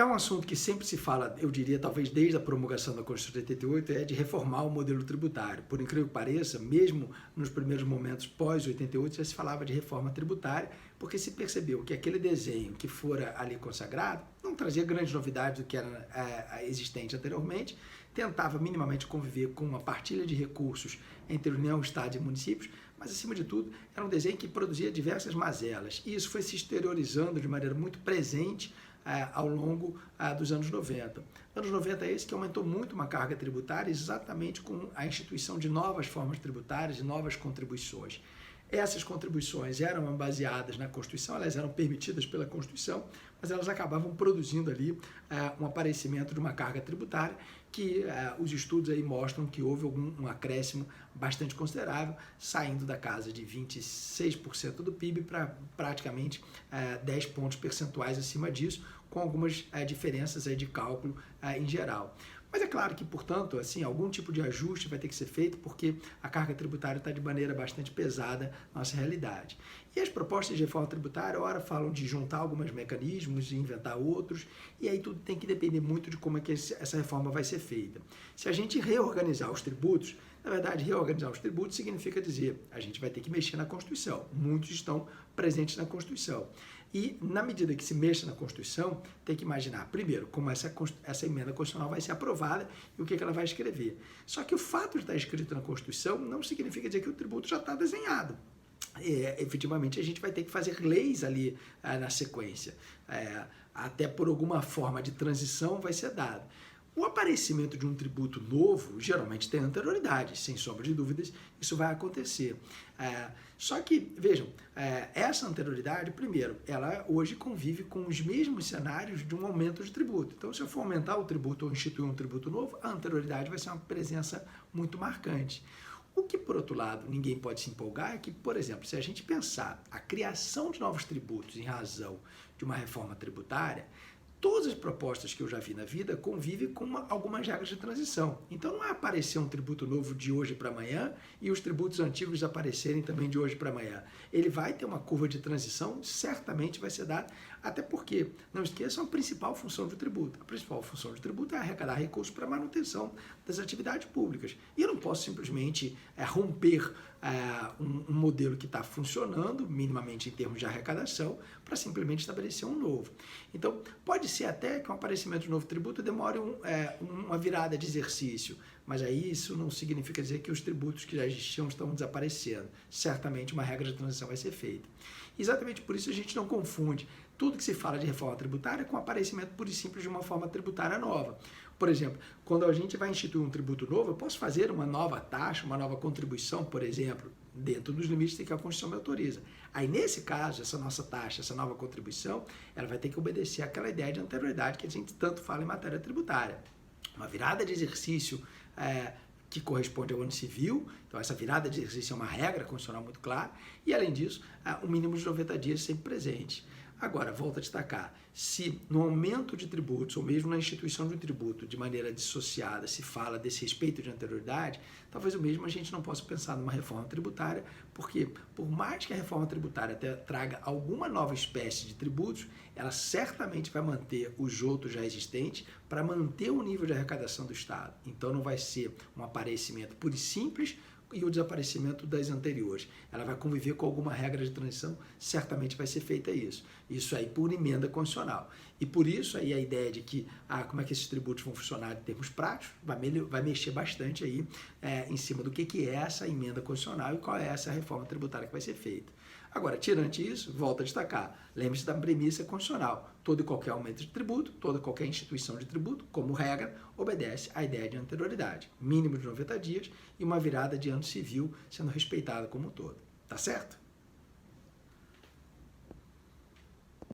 que é um assunto que sempre se fala, eu diria, talvez desde a promulgação da Constituição de 88, é de reformar o modelo tributário. Por incrível que pareça, mesmo nos primeiros momentos pós-88, já se falava de reforma tributária, porque se percebeu que aquele desenho que fora ali consagrado não trazia grandes novidades do que era existente anteriormente, tentava minimamente conviver com uma partilha de recursos entre União, Estado e municípios, mas, acima de tudo, era um desenho que produzia diversas mazelas. E isso foi se exteriorizando de maneira muito presente ao longo dos anos 90. Anos 90 é esse que aumentou muito uma carga tributária exatamente com a instituição de novas formas tributárias e novas contribuições. Essas contribuições eram baseadas na Constituição, elas eram permitidas pela Constituição, mas elas acabavam produzindo ali um aparecimento de uma carga tributária que os estudos aí mostram que houve um acréscimo bastante considerável, saindo da casa de 26% do PIB para praticamente 10 pontos percentuais acima disso, com algumas diferenças aí de cálculo em geral. Mas é claro que, portanto, assim, algum tipo de ajuste vai ter que ser feito porque a carga tributária está de maneira bastante pesada na nossa realidade. E as propostas de reforma tributária, ora falam de juntar alguns mecanismos e inventar outros, e aí tudo tem que depender muito de como é que essa reforma vai ser feita. Se a gente reorganizar os tributos, na verdade, reorganizar os tributos significa dizer, a gente vai ter que mexer na Constituição. Muitos estão presentes na Constituição. E, na medida que se mexa na Constituição, tem que imaginar, primeiro, como essa emenda constitucional vai ser aprovada e o que ela vai escrever. Só que o fato de estar escrito na Constituição não significa dizer que o tributo já está desenhado. Efetivamente, a gente vai ter que fazer leis ali na sequência. Até por alguma forma de transição vai ser dado. O aparecimento de um tributo novo geralmente tem anterioridade, sem sombra de dúvidas, isso vai acontecer. Só que, vejam, essa anterioridade, primeiro, ela hoje convive com os mesmos cenários de um aumento de tributo. Então, se eu for aumentar o tributo ou instituir um tributo novo, a anterioridade vai ser uma presença muito marcante. O que, por outro lado, ninguém pode se empolgar é que, por exemplo, se a gente pensar a criação de novos tributos em razão de uma reforma tributária, todas as propostas que eu já vi na vida convivem com algumas regras de transição. Então não é aparecer um tributo novo de hoje para amanhã e os tributos antigos aparecerem também de hoje para amanhã. Ele vai ter uma curva de transição, certamente vai ser dada, até porque, não esqueçam, a principal função do tributo. A principal função do tributo é arrecadar recursos para a manutenção das atividades públicas. E eu não posso simplesmente romper um modelo que está funcionando, minimamente em termos de arrecadação, para simplesmente estabelecer um novo. Então, pode ser até que o aparecimento de um novo tributo demore uma virada de exercício, mas aí isso não significa dizer que os tributos que já existiam estão desaparecendo. Certamente uma regra de transição vai ser feita. Exatamente por isso a gente não confunde tudo que se fala de reforma tributária com o aparecimento puro e simples de uma forma tributária nova. Por exemplo, quando a gente vai instituir um tributo novo, eu posso fazer uma nova taxa, uma nova contribuição, por exemplo, dentro dos limites que a Constituição me autoriza. Aí, nesse caso, essa nossa taxa, essa nova contribuição, ela vai ter que obedecer àquela ideia de anterioridade que a gente tanto fala em matéria tributária. Uma virada de exercício que corresponde ao ano civil, então essa virada de exercício é uma regra constitucional muito clara, e além disso, o mínimo de 90 dias sempre presente. Agora, volto a destacar, se no aumento de tributos, ou mesmo na instituição de um tributo de maneira dissociada, se fala desse respeito de anterioridade, talvez o mesmo a gente não possa pensar numa reforma tributária, porque por mais que a reforma tributária até traga alguma nova espécie de tributos, ela certamente vai manter os outros já existentes para manter o nível de arrecadação do Estado. Então não vai ser um aparecimento puro e simples, e o desaparecimento das anteriores. Ela vai conviver com alguma regra de transição, certamente vai ser feita isso. Isso aí por emenda constitucional. E por isso aí a ideia de que, como é que esses tributos vão funcionar em termos práticos, vai mexer bastante aí em cima do que é essa emenda constitucional e qual é essa reforma tributária que vai ser feita. Agora, tirante isso, volto a destacar, lembre-se da premissa constitucional. Todo e qualquer aumento de tributo, toda e qualquer instituição de tributo, como regra, obedece à ideia de anterioridade. Mínimo de 90 dias e uma virada de ano civil sendo respeitada como um todo. Tá certo?